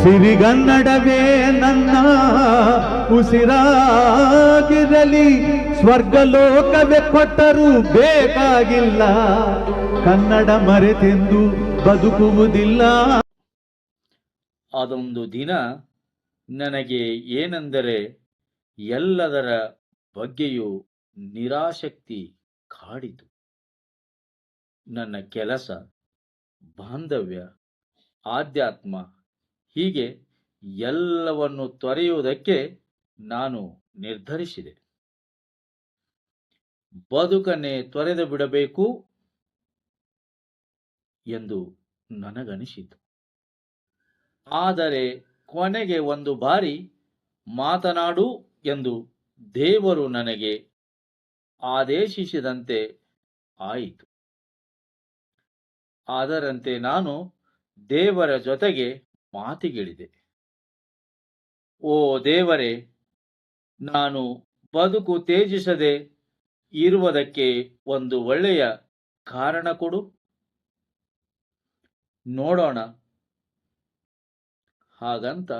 ಸಿರಿಗನ್ನಡವೇ ನನ್ನ ಉಸಿರಾಗಿರಲಿ, ಸ್ವರ್ಗಲೋಕವೇ ಕೊಟ್ಟರೂ ಬೇಕಾಗಿಲ್ಲ, ಕನ್ನಡ ಮರೆತೆಂದು ಬದುಕುವುದಿಲ್ಲ. ಅದೊಂದು ದಿನ ನನಗೆ ಏನೆಂದರೆ ಎಲ್ಲದರ ಬಗ್ಗೆಯೂ ನಿರಾಸಕ್ತಿ ಕಾಡಿತು. ನನ್ನ ಕೆಲಸ, ಬಾಂಧವ್ಯ, ಆಧ್ಯಾತ್ಮ ಹೀಗೆ ಎಲ್ಲವನ್ನು ತೊರೆಯುವುದಕ್ಕೆ ನಾನು ನಿರ್ಧರಿಸಿದೆ. ಬದುಕನ್ನೇ ತೊರೆದು ಬಿಡಬೇಕು ಎಂದು ನನಗನಿಸಿತು. ಆದರೆ ಕೊನೆಗೆ ಒಂದು ಬಾರಿ ಮಾತನಾಡು ಎಂದು ದೇವರು ನನಗೆ ಆದೇಶಿಸಿದಂತೆ ಆಯಿತು. ಅದರಂತೆ ನಾನು ದೇವರ ಜೊತೆಗೆ ಮಾತಿಗಿಳಿದೆ. ಓ ದೇವರೇ, ನಾನು ಬದುಕು ತ್ಯಜಿಸದೆ ಇರುವುದಕ್ಕೆ ಒಂದು ಒಳ್ಳೆಯ ಕಾರಣ ಕೊಡು, ನೋಡೋಣ. ಹಾಗಂತ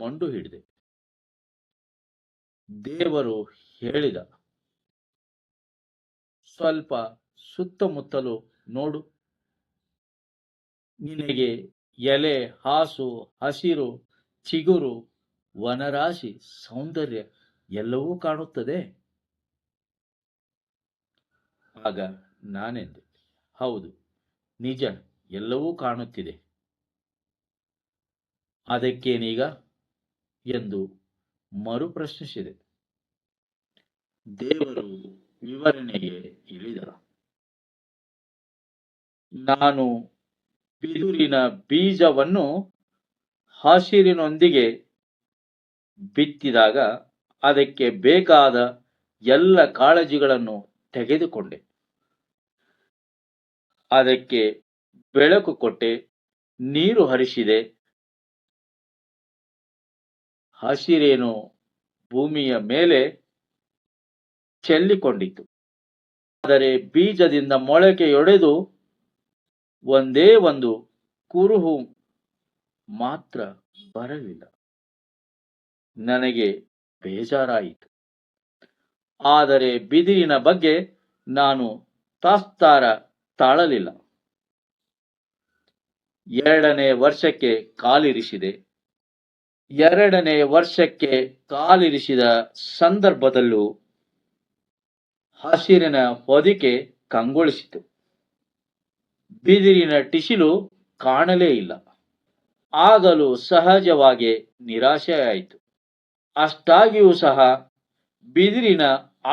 ಮೊಂಡು ಹಿಡಿದೆ. ದೇವರು ಹೇಳಿದ, ಸ್ವಲ್ಪ ಸುತ್ತಮುತ್ತಲು ನೋಡು. ನಿನಗೆ ಎಲೆ, ಹಾಸು, ಹಸಿರು, ಚಿಗುರು, ವನರಾಶಿ, ಸೌಂದರ್ಯ ಎಲ್ಲವೂ ಕಾಣುತ್ತದೆ. ಆಗ ನಾನೆಂದೆ, ಹೌದು, ನಿಜ, ಎಲ್ಲವೂ ಕಾಣುತ್ತಿದೆ. ಅದಕ್ಕೇನೀಗ ಎಂದು ಮರುಪ್ರಶ್ನಿಸಿದೆ. ದೇವರು ವಿವರಣೆಗೆ ಇಳಿದ. ನಾನು ಬಿದುರಿನ ಬೀಜವನ್ನು ಹಸಿರಿನೊಂದಿಗೆ ಬಿತ್ತಿದಾಗ ಅದಕ್ಕೆ ಬೇಕಾದ ಎಲ್ಲ ಕಾಳಜಿಗಳನ್ನು ತೆಗೆದುಕೊಂಡೆ. ಅದಕ್ಕೆ ಬೆಳಕು ಕೊಟ್ಟೆ, ನೀರು ಹರಿಸಿದೆ. ಹಸಿರೇನು ಭೂಮಿಯ ಮೇಲೆ ಚೆಲ್ಲಿಕೊಂಡಿತು. ಆದರೆ ಬೀಜದಿಂದ ಮೊಳಕೆಯೊಡೆದು ಒಂದೇ ಒಂದು ಕುರುಹು ಮಾತ್ರ ಬರಲಿಲ್ಲ. ನನಗೆ ಬೇಜಾರಾಯಿತು. ಆದರೆ ಬಿದಿರಿನ ಬಗ್ಗೆ ನಾನು ತಾತ್ಸಾರ ತಾಳಲಿಲ್ಲ. 2ನೇ ವರ್ಷಕ್ಕೆ ಕಾಲಿರಿಸಿದೆ. 2ನೇ ವರ್ಷಕ್ಕೆ ಕಾಲಿರಿಸಿದ ಸಂದರ್ಭದಲ್ಲೂ ಹಸಿರಿನ ಹೊದಿಕೆ ಕಂಗೊಳಿಸಿತು. ಬಿದಿರಿನ ಟಿಸಿಲು ಕಾಣಲೇ ಇಲ್ಲ. ಆಗಲೂ ಸಹಜವಾಗಿ ನಿರಾಶೆಯಾಯಿತು. ಅಷ್ಟಾಗಿಯೂ ಸಹ ಬಿದಿರಿನ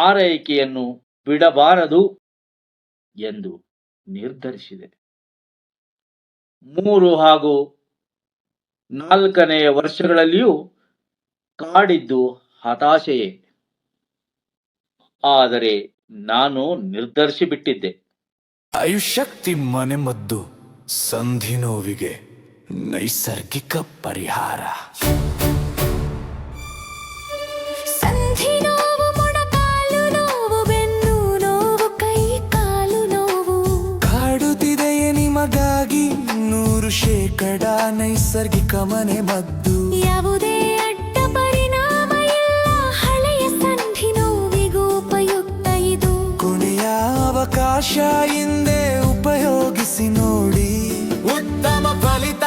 ಆರೈಕೆಯನ್ನು ಬಿಡಬಾರದು ಎಂದು ನಿರ್ಧರಿಸಿದೆ. 3 ಹಾಗೂ 4ನೇ ವರ್ಷಗಳಲ್ಲಿಯೂ ಕಾಡಿದ್ದು ಹತಾಶೆಯೇ. ಆದರೆ ನಾನು ನಿರ್ಧರಿಸಿಬಿಟ್ಟಿದ್ದೆ. ಆಯುಷ್ಯಕ್ತಿ ಮನೆಮದ್ದು, ಸಂಧಿ ನೋವಿಗೆ ನೈಸರ್ಗಿಕ ಪರಿಹಾರ. ಸಂಧಿ ನೋವು, ಮೊಣಕಾಲು ನೋವು, ಬೆನ್ನು ನೋವು, ಕೈ ಕಾಲು ನೋವು ಕಾಡುತ್ತಿದೆಯೇ ನಿಮಗಾಗಿ 100% ನೈಸರ್ಗಿಕ ಮನೆಮದ್ದು. ಯಾವುದೇ ಅಡ್ಡ ಪರಿಣಾಮ ಇಲ್ಲ, ಹಳೆಯ ಸಂಧಿ ನೋವಿಗೂ ಉಪಯುಕ್ತ ಇದು. ಕೊನೆಯ ಅವಕಾಶ ಹಿಂದೆ ಉಪಯೋಗಿಸಿ ನೋಡಿ, ಉತ್ತಮ ಫಲಿತಾಂಶ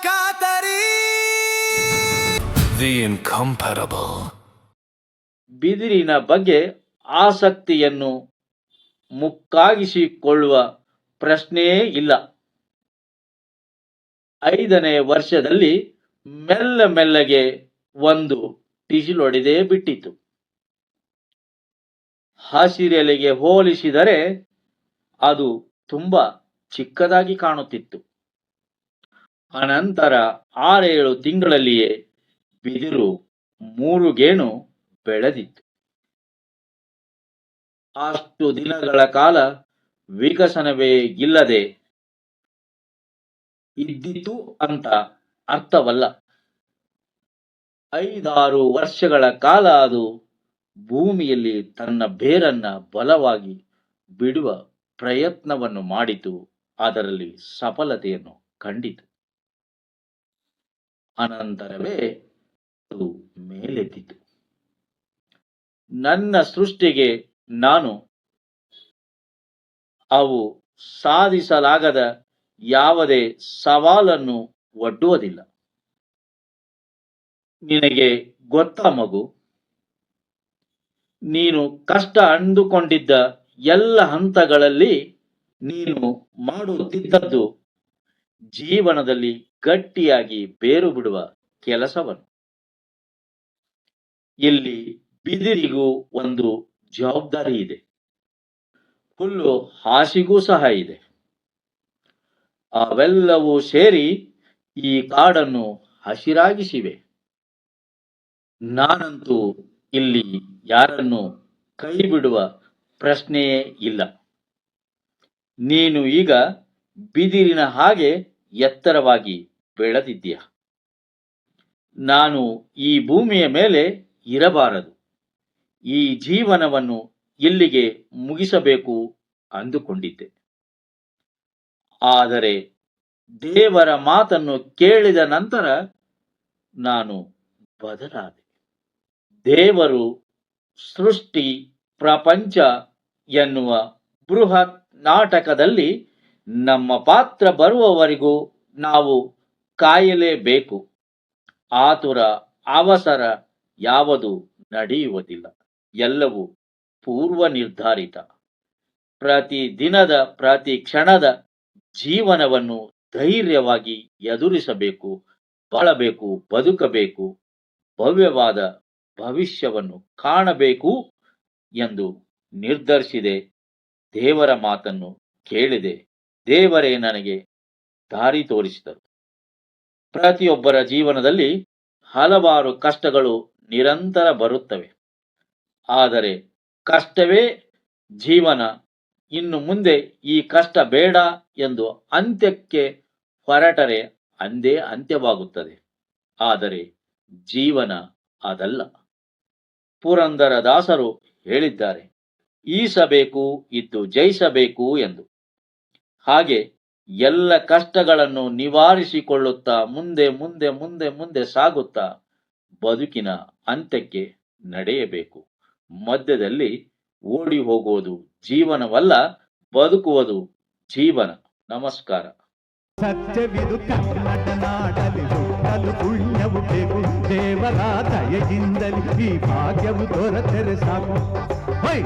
ಖಾತರಿ. The incomparable. ಬಿದಿರಿನ ಬಗ್ಗೆ ಆಸಕ್ತಿಯನ್ನು ಮುಕ್ಕಾಗಿಸಿಕೊಳ್ಳುವ ಪ್ರಶ್ನೆಯೇ ಇಲ್ಲ. 5ನೇ ವರ್ಷದಲ್ಲಿ ಮೆಲ್ಲಗೆ ಒಂದು ಟಿಸಿಲೊಡೆದೇ ಬಿಟ್ಟಿತು. ಹಸಿರೆಲೆಗೆ ಹೋಲಿಸಿದರೆ ಅದು ತುಂಬಾ ಚಿಕ್ಕದಾಗಿ ಕಾಣುತ್ತಿತ್ತು. ಅನಂತರ 6-7 ತಿಂಗಳಲ್ಲಿಯೇ ಬಿದಿರು 3 ಗೇಣು ಬೆಳೆದಿತ್ತು. ಅಷ್ಟು ದಿನಗಳ ಕಾಲ ವಿಕಸನವೇ ಇಲ್ಲದೆ ಇದ್ದಿತು ಅಂತ ಅರ್ಥವಲ್ಲ. 5-6 ವರ್ಷಗಳ ಕಾಲ ಅದು ಭೂಮಿಯಲ್ಲಿ ತನ್ನ ಬೇರನ್ನ ಬಲವಾಗಿ ಬಿಡುವ ಪ್ರಯತ್ನವನ್ನು ಮಾಡಿತು. ಅದರಲ್ಲಿ ಸಫಲತೆಯನ್ನು ಕಂಡಿತು. ಅನಂತರವೇ ಅದು ಮೇಲೆದ್ದಿತು. ನನ್ನ ಸೃಷ್ಟಿಗೆ ನಾನು ಅವು ಸಾಧಿಸಲಾಗದ ಯಾವುದೇ ಸವಾಲನ್ನು ಒಡ್ಡುವುದಿಲ್ಲ. ನಿನಗೆ ಗೊತ್ತಾ ಮಗು, ನೀನು ಕಷ್ಟ ಅಂದುಕೊಂಡಿದ್ದ ಎಲ್ಲ ಹಂತಗಳಲ್ಲಿ ನೀನು ಮಾಡುತ್ತಿದ್ದದ್ದು ಜೀವನದಲ್ಲಿ ಗಟ್ಟಿಯಾಗಿ ಬೇರು ಬಿಡುವ ಕೆಲಸವನ್ನು. ಇಲ್ಲಿ ಬಿದಿರಿಗೂ ಒಂದು ಜವಾಬ್ದಾರಿ ಇದೆ, ಹುಲ್ಲು ಹಾಸಿಗೂ ಸಹ ಇದೆ. ಅವೆಲ್ಲವೂ ಸೇರಿ ಈ ಕಾಡನ್ನು ಹಸಿರಾಗಿಸಿವೆ. ನಾನಂತೂ ಇಲ್ಲಿ ಯಾರನ್ನು ಕೈ ಬಿಡುವ ಪ್ರಶ್ನೆಯೇ ಇಲ್ಲ. ನೀನು ಈಗ ಬಿದಿರಿನ ಹಾಗೆ ಎತ್ತರವಾಗಿ ಬೆಳೆದಿದ್ದೀಯ. ನಾನು ಈ ಭೂಮಿಯ ಮೇಲೆ ಇರಬಾರದು, ಈ ಜೀವನವನ್ನು ಇಲ್ಲಿಗೆ ಮುಗಿಸಬೇಕು ಅಂದುಕೊಂಡಿದ್ದೆ. ಆದರೆ ದೇವರ ಮಾತನ್ನು ಕೇಳಿದ ನಂತರ ನಾನು ಬದಲಾದೆ. ದೇವರು ಸೃಷ್ಟಿ ಪ್ರಪಂಚ ಎನ್ನುವ ಬೃಹತ್ ನಾಟಕದಲ್ಲಿ ನಮ್ಮ ಪಾತ್ರ ಬರುವವರೆಗೂ ನಾವು ಕಾಯಲೇಬೇಕು. ಆತುರ ಅವಸರ ಯಾವುದು ನಡೆಯುವುದಿಲ್ಲ, ಎಲ್ಲವೂ ಪೂರ್ವ ನಿರ್ಧಾರಿತ. ಪ್ರತಿ ದಿನದ ಪ್ರತಿ ಕ್ಷಣದ ಜೀವನವನ್ನು ಧೈರ್ಯವಾಗಿ ಎದುರಿಸಬೇಕು, ಬಾಳಬೇಕು, ಬದುಕಬೇಕು, ಭವ್ಯವಾದ ಭವಿಷ್ಯವನ್ನು ಕಾಣಬೇಕು ಎಂದು ನಿರ್ಧರಿಸಿದೆ. ದೇವರ ಮಾತನ್ನು ಕೇಳಿದೆ. ದೇವರೇ ನನಗೆ ದಾರಿ ತೋರಿಸಿದರು. ಪ್ರತಿಯೊಬ್ಬರ ಜೀವನದಲ್ಲಿ ಹಲವಾರು ಕಷ್ಟಗಳು ನಿರಂತರ ಬರುತ್ತವೆ. ಆದರೆ ಕಷ್ಟವೇ ಜೀವನ, ಇನ್ನು ಮುಂದೆ ಈ ಕಷ್ಟ ಬೇಡ ಎಂದು ಅಂತ್ಯಕ್ಕೆ ಹೊರಟರೆ ಅಂದೇ ಅಂತ್ಯವಾಗುತ್ತದೆ. ಆದರೆ ಜೀವನ ಅದಲ್ಲ. ಪುರಂದರದಾಸರು ಹೇಳಿದ್ದಾರೆ, ಈಸಬೇಕು ಇದ್ದು ಜಯಿಸಬೇಕು ಎಂದು. ಹಾಗೆ ಎಲ್ಲ ಕಷ್ಟಗಳನ್ನು ನಿವಾರಿಸಿಕೊಳ್ಳುತ್ತಾ ಮುಂದೆ ಮುಂದೆ ಮುಂದೆ ಮುಂದೆ ಸಾಗುತ್ತಾ ಬದುಕಿನ ಅಂತ್ಯಕ್ಕೆ ನಡೆಯಬೇಕು. ಮಧ್ಯದಲ್ಲಿ ಓಡಿ ಹೋಗುವುದು ಜೀವನವಲ್ಲ, ಬದುಕುವುದು ಜೀವನ. ನಮಸ್ಕಾರ. ಸತ್ಯವಿದು ಕನ್ನಡ ನಾಡಲಿ ಹುಟ್ಟಲು ಪುಣ್ಯವು ಬೇಕು. ದೇವರ ದಯೆಯಿಂದಲೇ ಈ ಭಾಗ್ಯವು ದೊರೆತರೆ ಸಾಕು. ಹೈ